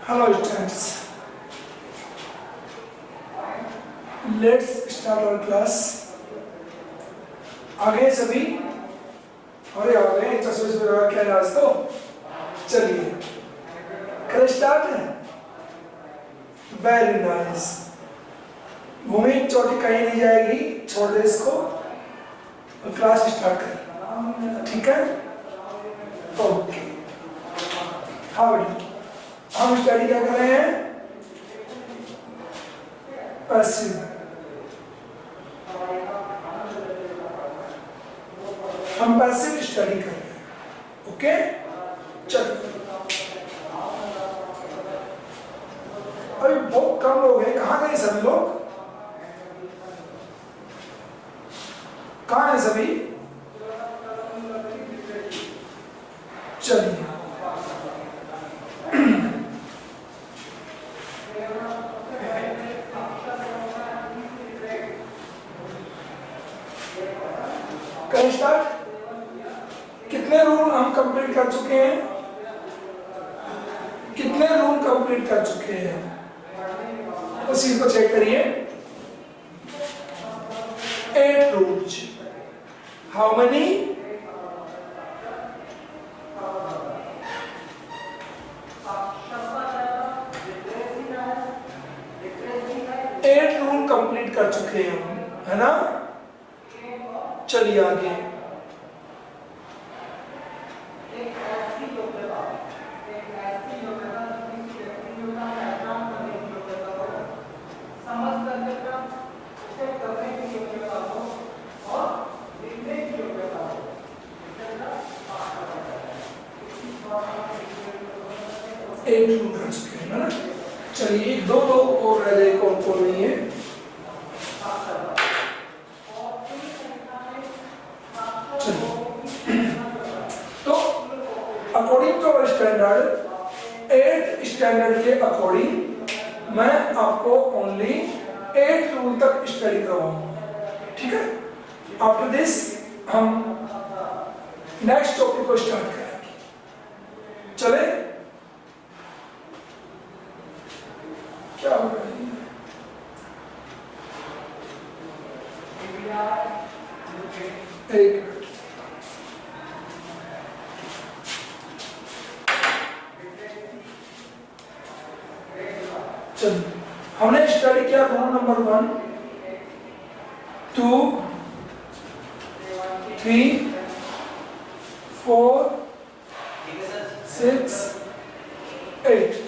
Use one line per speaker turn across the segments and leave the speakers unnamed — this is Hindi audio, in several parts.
Hello students, let's start our class. आ गए सभी? अरे आ गए, चश्मे से लगा क्या आज तो चलिए कल स्टार्ट है. Very nice. भूमि चोटी कहीं नहीं जाएगी, छोड़ दे इसको और क्लास स्टार्ट कर. ठीक है? ओके. हाउ हम स्टडी क्या कर रहे हैं? पैसिव. हम पैसिव स्टडी कर रहे हैं. ओके चलो. अभी बहुत कम लोग हैं. कहाँ गए सभी लोग? कहाँ हैं सभी? चलिए करें स्टार्ट. कितने रूल हम कंप्लीट कर चुके हैं? कितने रूल कंप्लीट कर चुके हैं? उस चीज को चेक करिए. 8 rules. How many? 8 rule complete कर चुके हैं हम, है ना? चलिए आगे. एक रूल कर चुके हैं ना. चलिए एक दो लोग और रह गए. कौन कौन नहीं है? तो according to our standard 8 standard के अकॉर्डिंग मैं आपको ओनली 8 रूल तक स्टडी करवाऊंगा. ठीक है? आफ्टर दिस हम नेक्स्ट टॉपिक को स्टार्ट करेंगे. चले क्या हो रहा है? एक चलो हमने स्टडी किया रूल नंबर 1 2 3 4 6 8.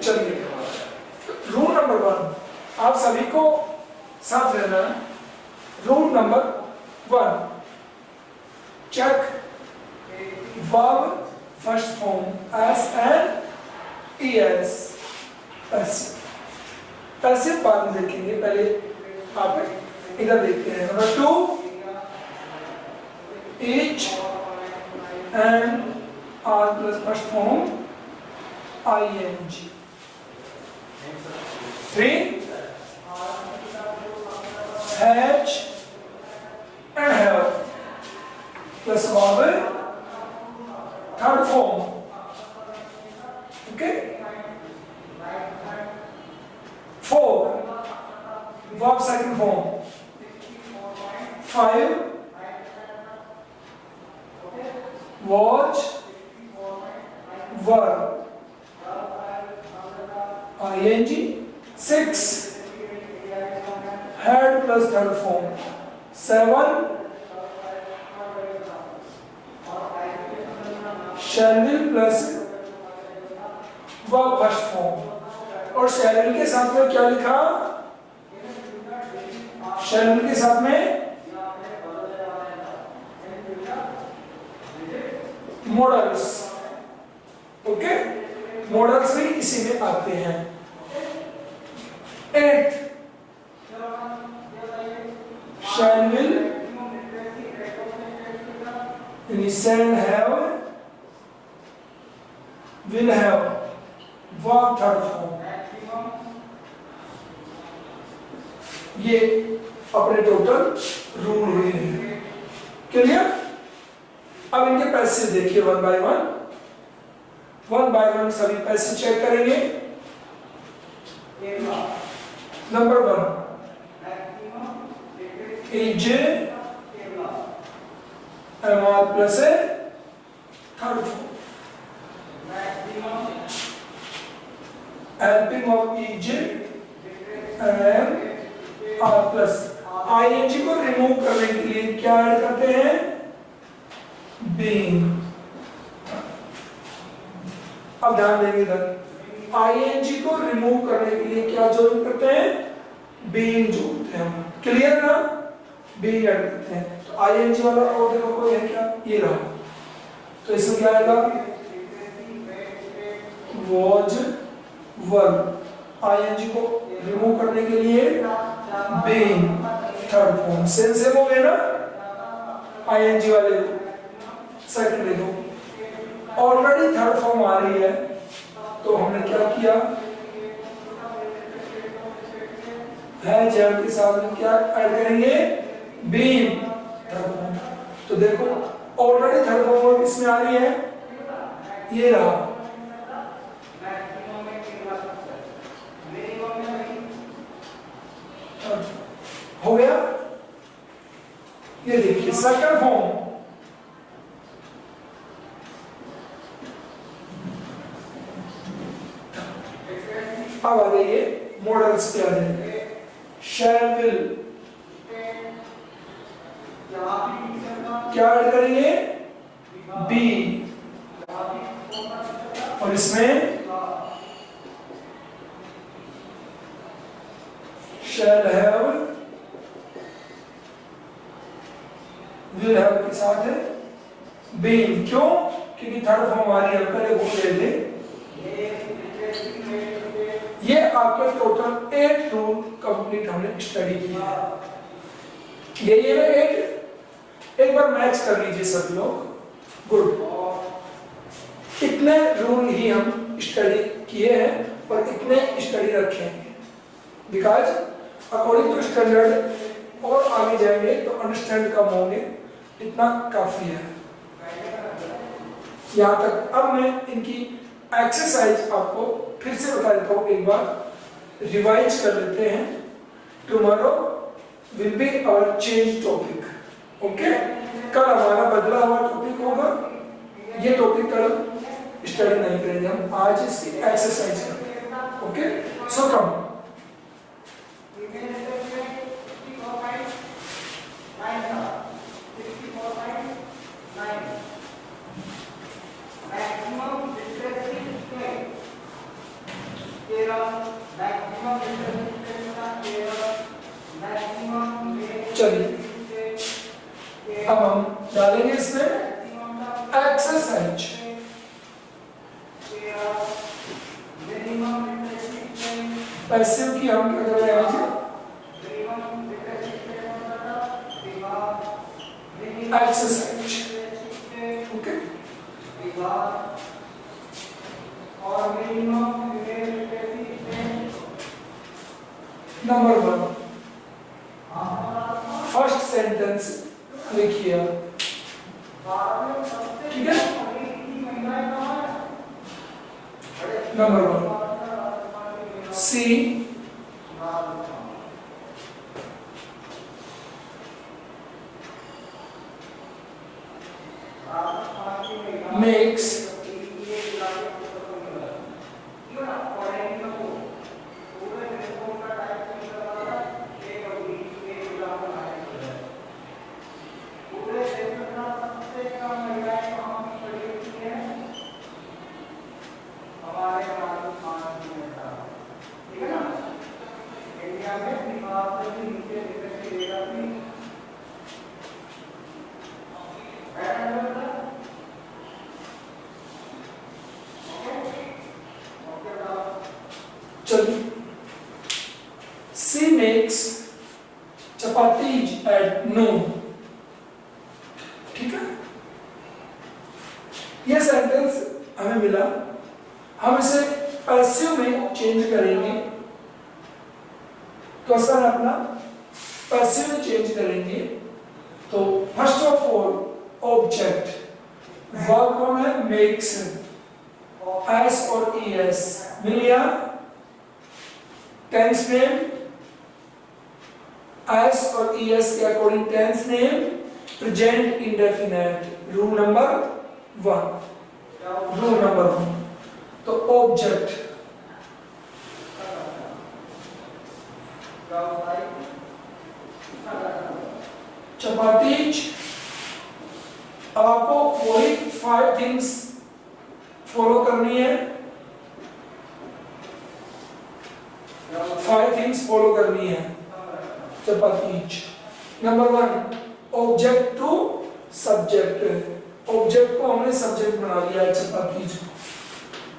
चलिए रूल नंबर 1 आप सभी को साथ रहना. Rule number 1 check verb first form as and es. Passive बाद में देखेंगे, पहले आप इधर देखते हैं. Number 2 each and r plus first form ing. 3 hatch and have plus verb third form. Okay? 4 verb second form. 5 watch verb ing. 6 had plus third form. 7 shall will plus verb first form. और shall will के साथ में क्या लिखा? shall will के साथ में मॉडल्स. ओके? मॉडल्स भी इसी में आते हैं. 8 shall will shall have will have verb third form. ये अपने टोटल रूल हुए हैं. क्लियर? अब इनके पैसे देखिए वन बाय वन सभी पैसे चेक करेंगे। Number 1 is MR plus A third form, helping of EJ and R plus ING को रिमूव करने के लिए क्या ऐड करते हैं? बीइंग। अब ध्यान देंगे इधर, ING को रिमूव करने के लिए क्या जोड़ करते हैं? बीइंग जोड़ते हैं। क्लियर ना? बीइंग ऐड करते हैं तो ING वाला और देखो कोई है क्या? ये रहा, तो इसमें क्या आएगा? was one. ING को रिमूव करने के लिए being थर्ड फॉर्म। सेम हो गए ना ING वाले सेकंड देखो ऑलरेडी थर्ड फॉर्म आ रही है तो हमने क्या किया है जब के साथ में क्या ऐड करेंगे? being third form. तो देखो ऑलरेडी थर्ड फॉर्म इसमें आ रही है, ये रहा। हो गया? ये देखिए सेकंड फॉर्म, अब आ जाइए मॉडल्स पे आ जाइए। शैल विल क्या ऐड करेंगे? बी, और इसमें shall have will have के साथ है been। क्यों? क्योंकि थर्ड फॉर्म आ रही है, पहले भूल गए थे। ये आपके टोटल 8 रूल कंप्लीट हमने स्टडी किया है। ये ना 8 एक बार मैच कर लीजिए सब लोग। गुड, इतने रूल ही हम स्टडी किए हैं और इतने स्टडी रखेंगे बिकॉज अकॉर्डिंग टू स्टैंडर्ड और आगे जाएंगे तो अंडरस्टैंड कम होंगे, इतना काफी है यहाँ तक। अब मैं इनकी एक्सरसाइज आपको फिर से बता देता हूँ, एक बार रिवाइज कर लेते हैं। Tomorrow will be our change topic. Okay, कल हमारा बदला हुआ टॉपिक होगा, ये टॉपिक कल स्टडी नहीं करेंगे हम, आज इसकी एक्सरसाइज करेंगे। ओके, सो कम चलिए अब हम डालेंगे इसमें एक्सरसाइज। पैसिव की हम क्या कर रहे हैं? Exercise. Okay, number 1 first sentence लिखिए, ठीक है? Number 1 she makes She makes chapatis at noon। ठीक है, ये सेंटेंस हमें मिला, हम इसे पैसिव में चेंज करेंगे। क्वेश्चन अपना पैसिव में चेंज करेंगे तो first of all object, verb कौन है? मेक्स, एस और ई एस मिल गया। टेंस नेम, एस और ई एस के according tense name, present indefinite. Rule number 1, rule number 1। तो ऑब्जेक्ट, चपातीज, आपको वही 5 थिंग्स फॉलो करनी है, 5 थिंग्स फॉलो करनी है chapatis. Number 1, object to subject, object को हमने सब्जेक्ट बना लिया है chapatis.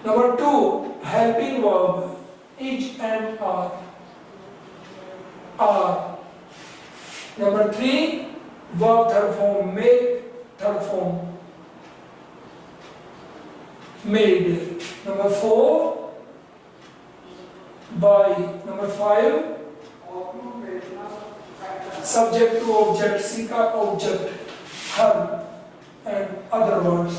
Number 2, helping verb, is and are. Number 3, verb third form, make third form, made. Number 4, by. Number 5, subject to object, C का object, her and other words.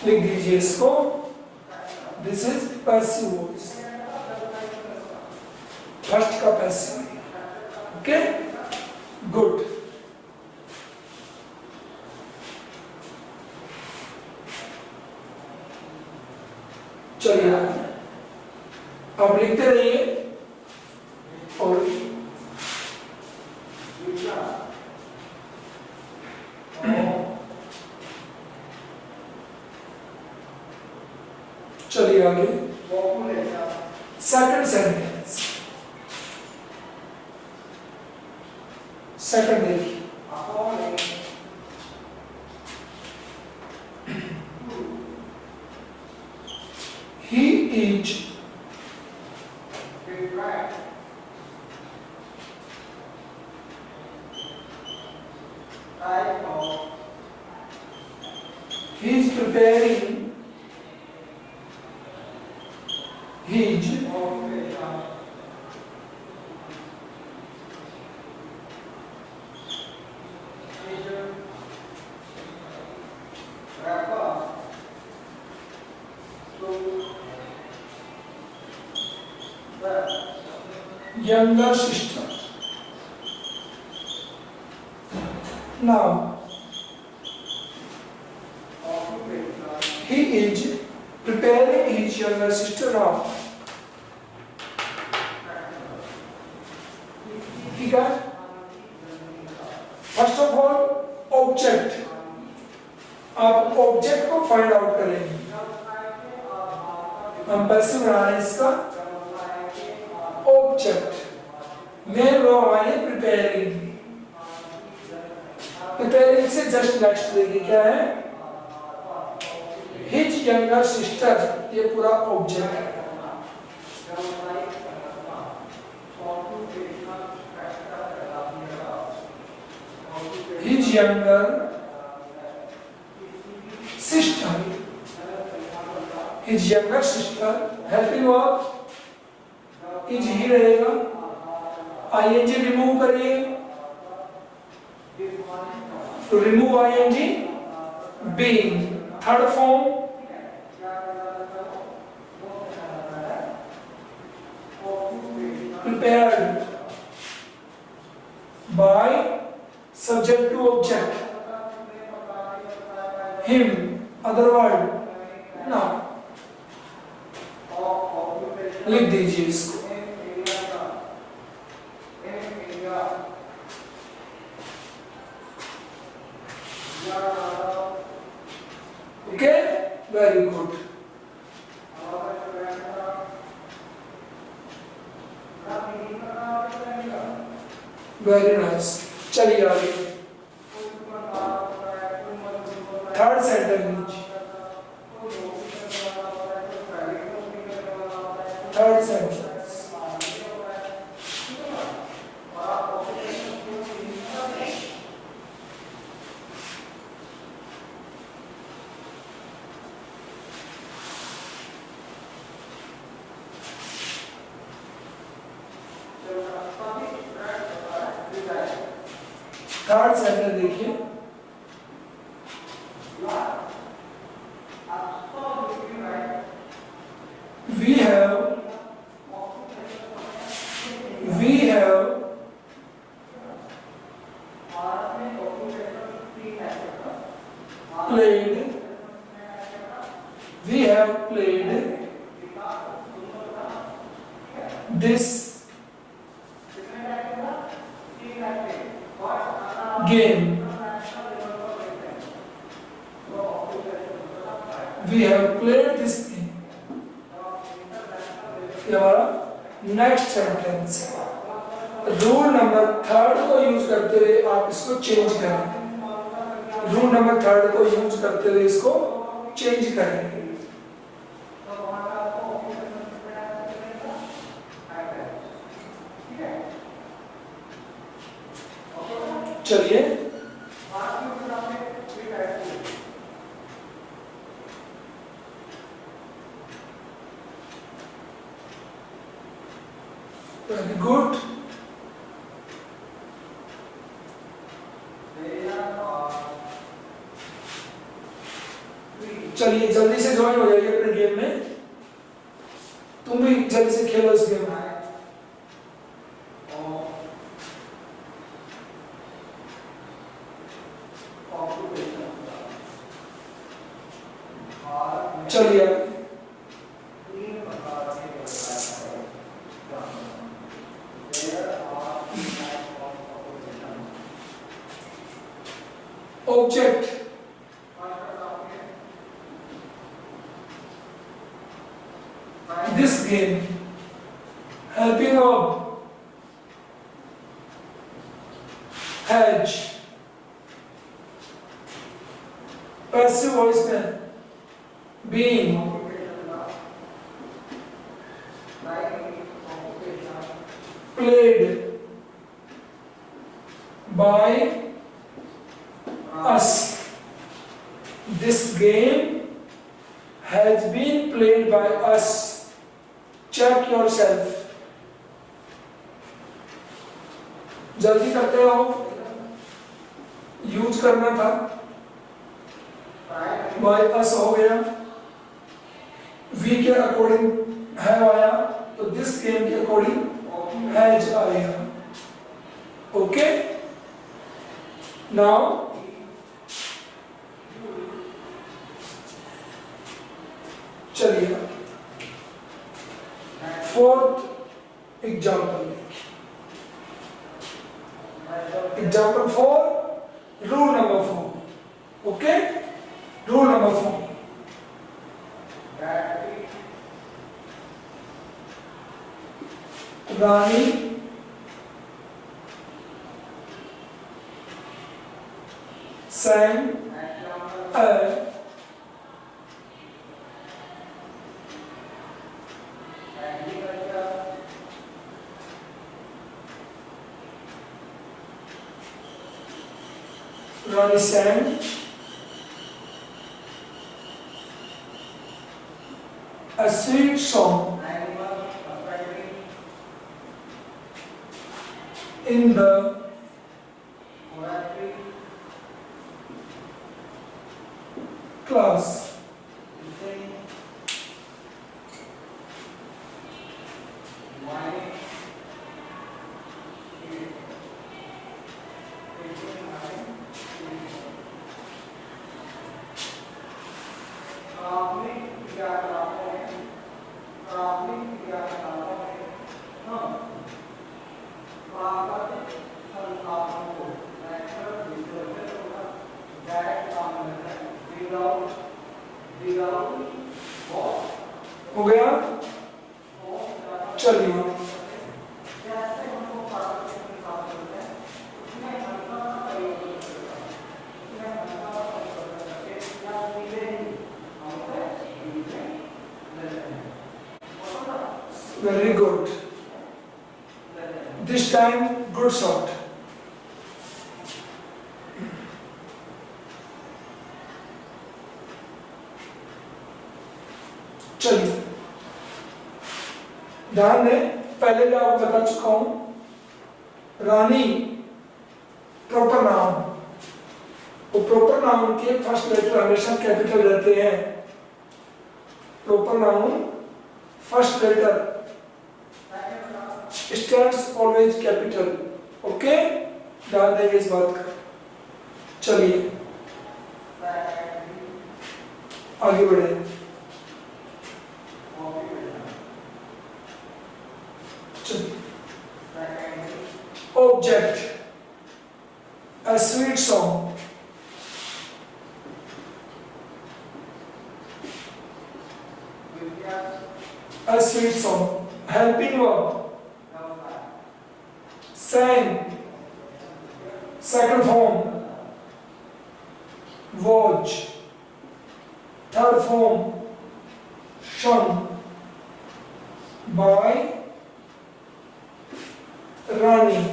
लिख दीजिए इसको, this is passive voice, first का पैसिव। Okay, good. चलिए अब लिखते रहिए और चलिए आगे। सेकंड सेंटेंस, सेकंड देखिए, he is he is preparing his younger sister. Now he is preparing his younger sister now. ठीक है। फर्स्ट ऑफ ऑल ऑब्जेक्ट, आप ऑब्जेक्ट को फाइंड आउट करेंगे। हम पैसिव बना रहे हैं इसका ऑब्जेक्ट, मेन वर्ब हमारे प्रिपेयरिंग, प्रिपेयरिंग से जस्ट नेक्स्ट देखिए क्या है, हिज यंगर सिस्टर, ये पूरा ऑब्जेक्ट है। His younger sister, his younger sister, helping verb is ही रहेगा, आईएनजी रिमूव करिए, तो remove ING, being third form, prepared by subject to object, him, other word, now लिख दीजिए इसको। Okay, very good. Very nice. चलिए आगे, third sentence, third sentence, third sentence देखिए, we have played this game. We have played this game. ये हमारा नेक्स्ट सेंटेंस है। रूल नंबर थर्ड को यूज करते हुए आप इसको चेंज करेंगे। रूल नंबर थर्ड को यूज करते हुए इसको चेंज करेंगे। चलिए वेरी गुड। चलिए जल्दी से ज्वाइन हो जाइए अपने गेम में, तुम भी जल्दी से खेलो इस गेम में। चलिए object, this game, helping of, hedge, passive voice में being, played by us. This game has been played by us. Check yourself. जल्दी करते हो, यूज करना था। by us हो गया, we के अकॉर्डिंग have आया, तो this game के अकॉर्डिंग has आएगा। ओके, नाउ चलिए fourth example, example 4, rule number 4। Okay, rule number 4, Rani sang a Rani sang a sweet song in the class. हो गया, चलिए very good, this time good shot. चलिए ध्यान दें, पहले भी आपको बता चुका हूं, रानी प्रॉपर नाउन, वो प्रॉपर नाउन के फर्स्ट लेटर हमेशा कैपिटल रहते हैं। Proper noun first letter stands always capital. Okay, ध्यान देंगे इस बात का। चलिए आगे बढ़े। Object, a sweet song, a sweet song, helping verb, sang, second form, watch, third form, shone, by Rani,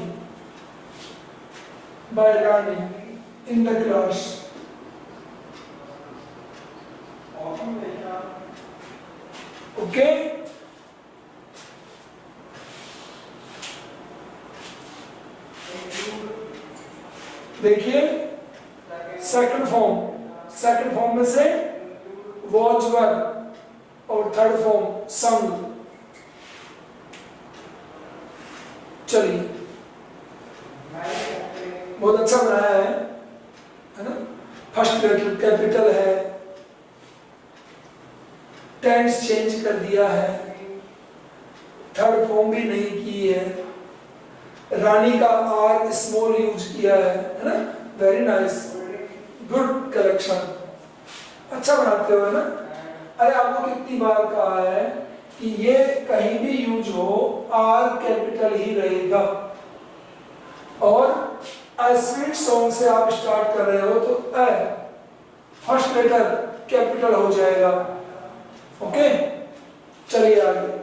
by Rani in the class। Okay, देखिए सेकंड फॉर्म में से वॉच वर्ब और थर्ड फॉर्म संग। चलिए बहुत अच्छा बनाया है ना। फर्स्ट लेटर कैपिटल है, टेंस चेंज कर दिया है, थर्ड फॉर्म भी नहीं की है, रानी का आर स्मॉल यूज किया है ना। वेरी नाइस, गुड करेक्शन, अच्छा बनाते हो ना। अरे आपको कितनी बार कहा है कि ये कहीं भी यूज हो आर कैपिटल ही रहेगा, और स्वीट सॉन्ग से आप स्टार्ट कर रहे हो तो फर्स्ट लेटर कैपिटल हो जाएगा। ओके, चलिए आगे।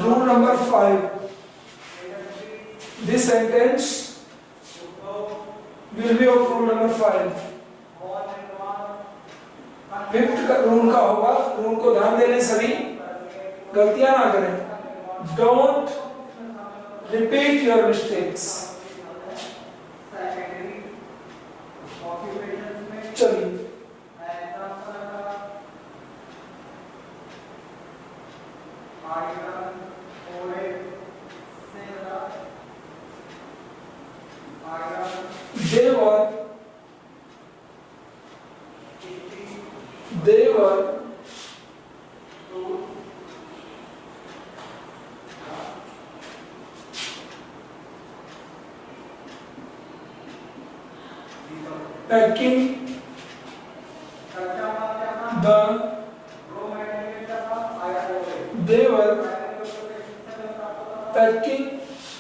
Rule number 5, this sentence will be of rule number 5। Fifth rule का होगा, रूल को ध्यान देने सभी गलतियां ना करें। Don't repeat your mistakes. चलिए देवर packing the they were packing the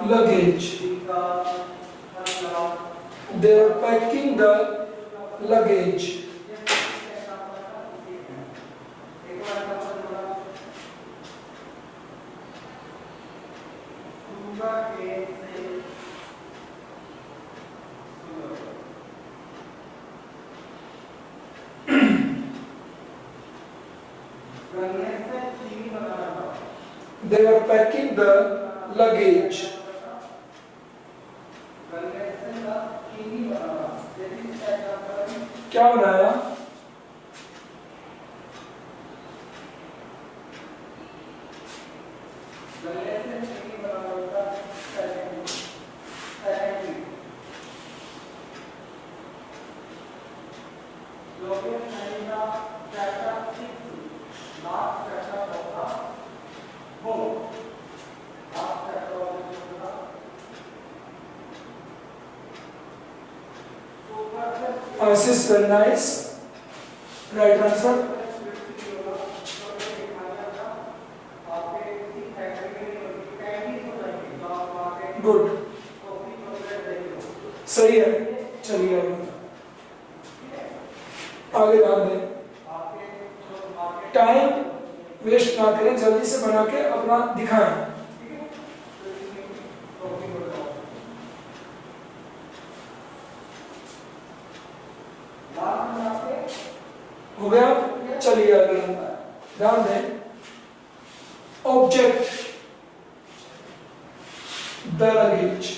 luggage, they were packing the luggage। They were packing the luggage। क्या बनाया? This is very nice. Right answer. Good. सही है। चलिए आगे ध्यान दें, टाइम वेस्ट ना करें, जल्दी से बना के अपना दिखाएं। हो गया? चलिए आगे ध्यान दें। Object the luggage,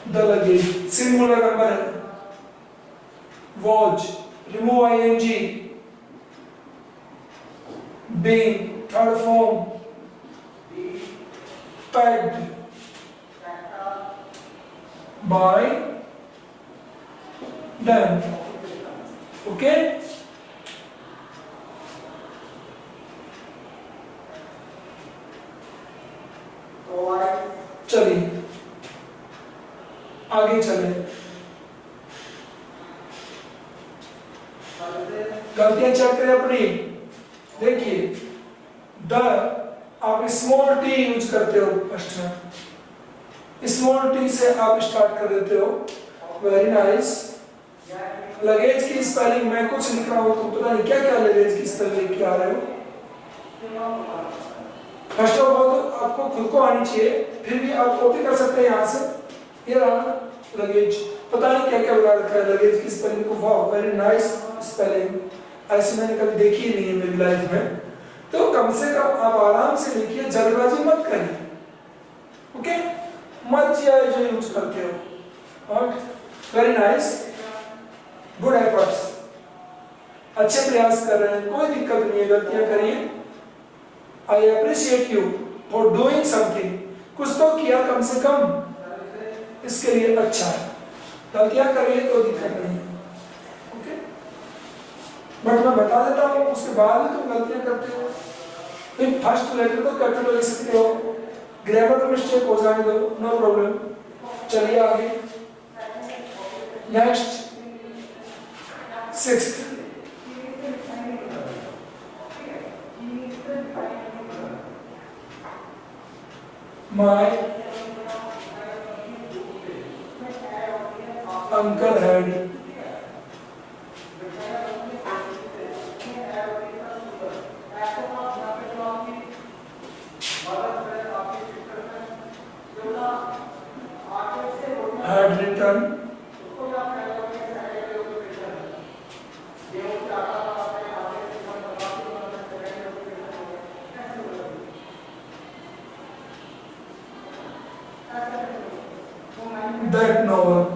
the luggage singular number है। Watch, remove ING, being third form, packed by done. Okay, चलिए आगे चले। गलतियां चेक करें अपनी। देखिए द आप स्मॉल टी यूज करते हो फर्स्ट में, स्मॉल टी से आप स्टार्ट कर देते हो। Very nice. लगेज की स्पेलिंग मैं कुछ लिख रहा हूं तो पता नहीं क्या क्या लगेज की स्पेलिंग लिख के आ रहे हो। फर्स्ट ऑफ ऑल तो आपको खुद को आनी चाहिए, फिर भी आप कॉपी कर सकते हैं यहाँ से। ये रहा लगेज, पता नहीं क्या क्या बना रखा है लगेज की स्पेलिंग को। वाह वेरी नाइस स्पेलिंग, ऐसी मैंने कभी देखी ही नहीं है मेरी लाइफ में। तो कम से कम आप आराम से लिखिए, जल्दबाजी मत करिए। ओके, मत जो यूज करते हो। वेरी नाइस, गुड एफर्ट्स, अच्छे प्रयास कर रहे हैं, कोई दिक्कत नहीं है, गलतियां करिए। I appreciate you for doing something, कुछ तो किया कम से कम, इसके लिए अच्छा है। गलतियां करिए तो दिक्कत नहीं है। ओके, बट मैं बता देता हूँ उसके बाद ही तुम गलतियां करते हो। फिर फर्स्ट लेटर को कैपिटल लिख सकते हो, ग्रामर मिस्टेक हो जाने दो, नो प्रॉब्लम। चलिए आगे, next sixth, my uncle had written that novel.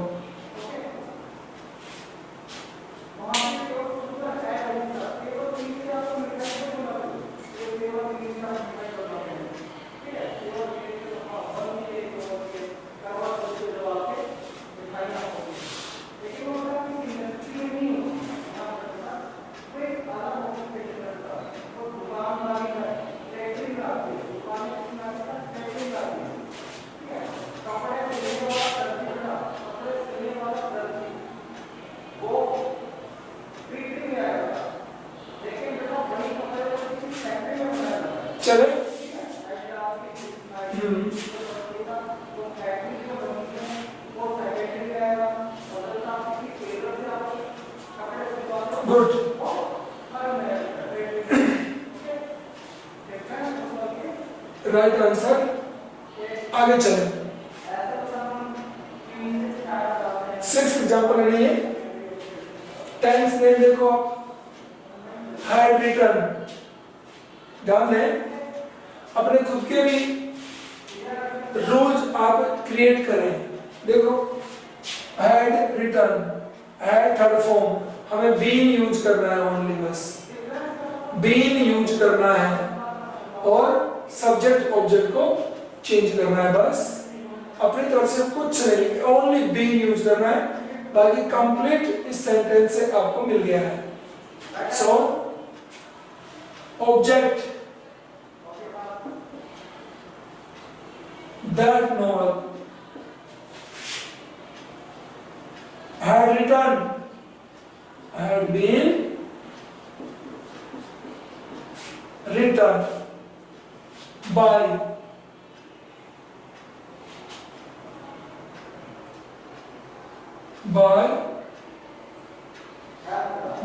चले गुड। Right answer. आगे चले, सिक्स्थ एग्जाम्पल है ये। टेंस नेम देखो, हैड रिटन। ध्यान दें, अपने खुद के भी रूल्स आप क्रिएट करें। देखो had written, had third form, हमें बीन यूज करना है ओनली, बस बीन यूज करना है और सब्जेक्ट ऑब्जेक्ट को चेंज करना है, बस अपनी तरफ से कुछ नहीं, ओनली बीन यूज करना है। बाकी कंप्लीट इस सेंटेंस से आपको मिल गया है। So object that novel had written, had been written by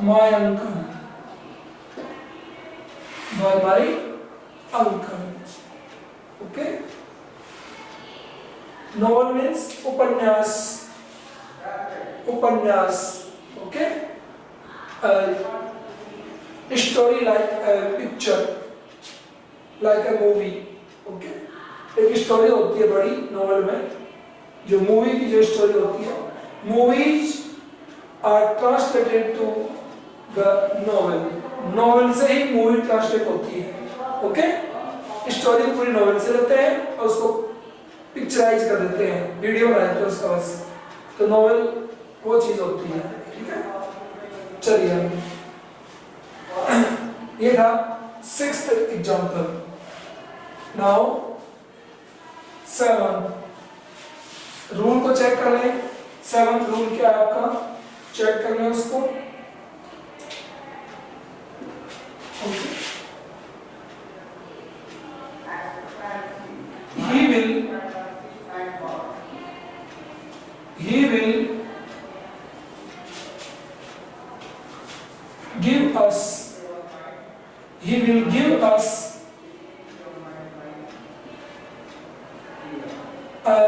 my uncle, by my uncle. Okay, novel means उपन्यास, उपन्यास, okay. Story like a picture, like a movie, okay. एक स्टोरी होती है बड़ी नॉवल में, जो मूवी की जो स्टोरी होती है, movies are translated to the novel, novel से ही मूवी ट्रांसलेट होती है, ओके। स्टोरी पूरी नॉवल से लेते हैं और उसको पिक्चराइज कर देते हैं, वीडियो बना देते हैं उसका बस, तो नॉवल वो चीज होती है, ठीक है। चलिए ये था 6th एग्जाम्पल। नाउ 7 रूल को चेक कर लें। 7th रूल क्या है आपका, चेक कर लें उसको। He will give us, he will give us a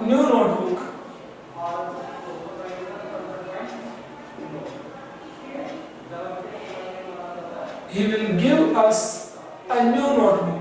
new notebook. He will give us a new notebook.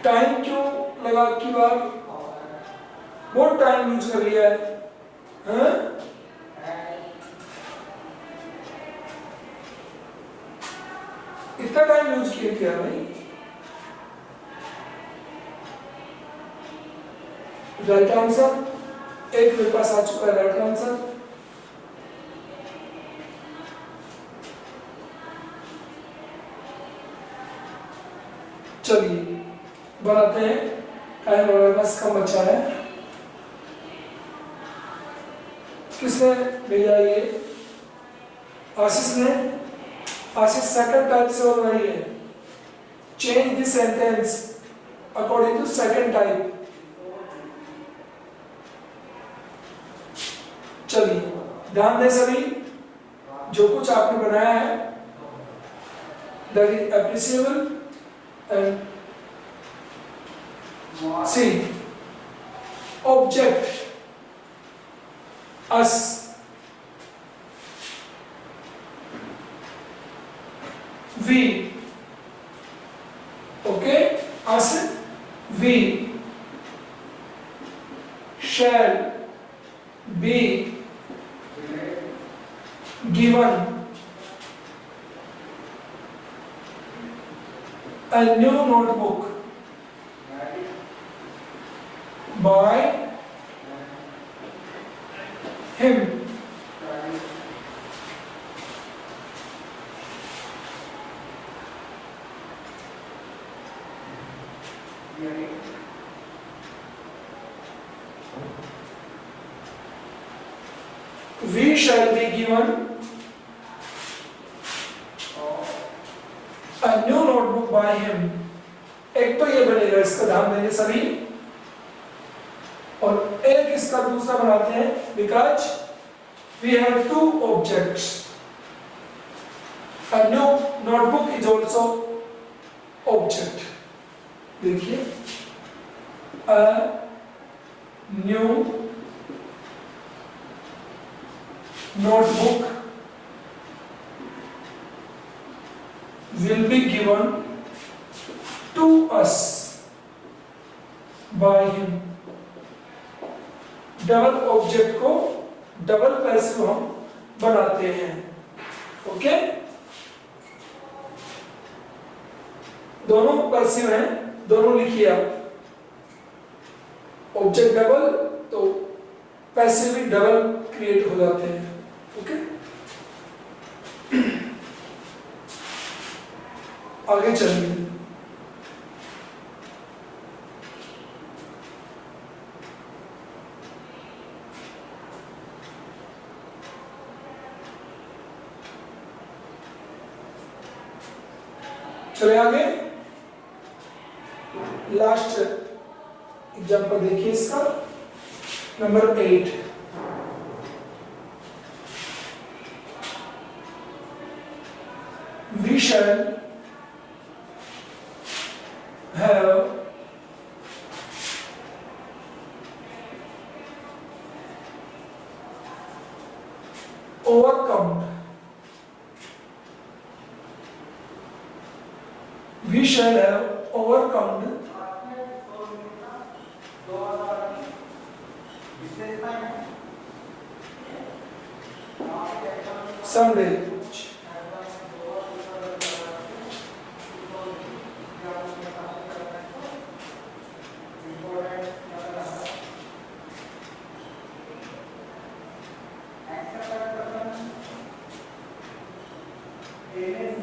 Time क्यों लगा की बार, बहुत टाइम यूज कर लिया है, हैं? इतना टाइम यूज किया क्या भाई? राइट आंसर एक मेरे पास आ चुका है, राइट आंसर। चलिए बनाते हैं, टाइम हमारे पास कम बचा है। किसने भेजा ये? आशीष ने। आशीष सेकंड टाइप से हो रही है, change the sentence according to second type. चलिए ध्यान दें सभी, जो कुछ आपने बनाया है that is appreciable and see object us, we, okay, us we shall be given a new notebook by him. We shall be given a new notebook by him. एक तो ये बनेगा, इसका ध्यान देंगे सभी, और एक इसका दूसरा बनाते हैं, because we have two objects. A new notebook is also object. देखिए, a new notebook will be given to us by him. Double object को डबल पैसिव हम बनाते हैं, ओके। दोनों पैसिव हैं, दोनों लिखिए आप। ऑब्जेक्ट डबल तो पैसिव डबल क्रिएट हो जाते हैं। ओके, आगे चलिए। चले आगे, लास्ट एग्जांपल देखिए इसका, number 8। We shall have overcome. We shall have overcome someday.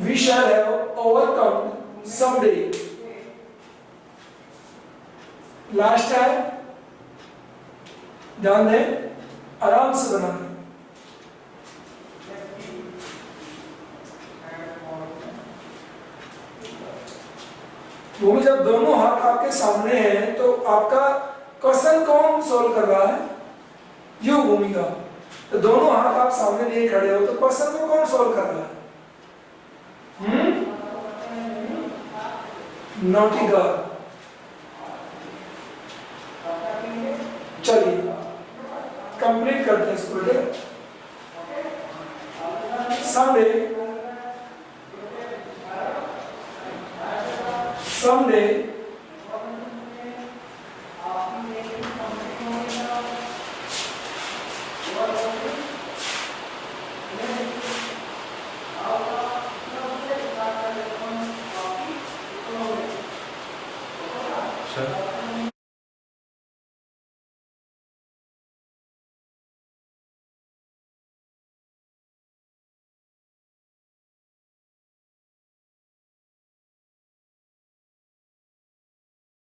We shall have overcome someday. Last है, ध्यान दें, आराम से बनाना। वो जब दोनों हाथ आपके सामने हैं तो आपका क्वेश्चन कौन सोल्व कर रहा है? यू भूमिका। तो दोनों हाथ आप सामने लिए खड़े हो तो क्वेश्चन को कौन सोल्व कर रहा है? Naughty girl. चलिए कंप्लीट करते हैं इसको।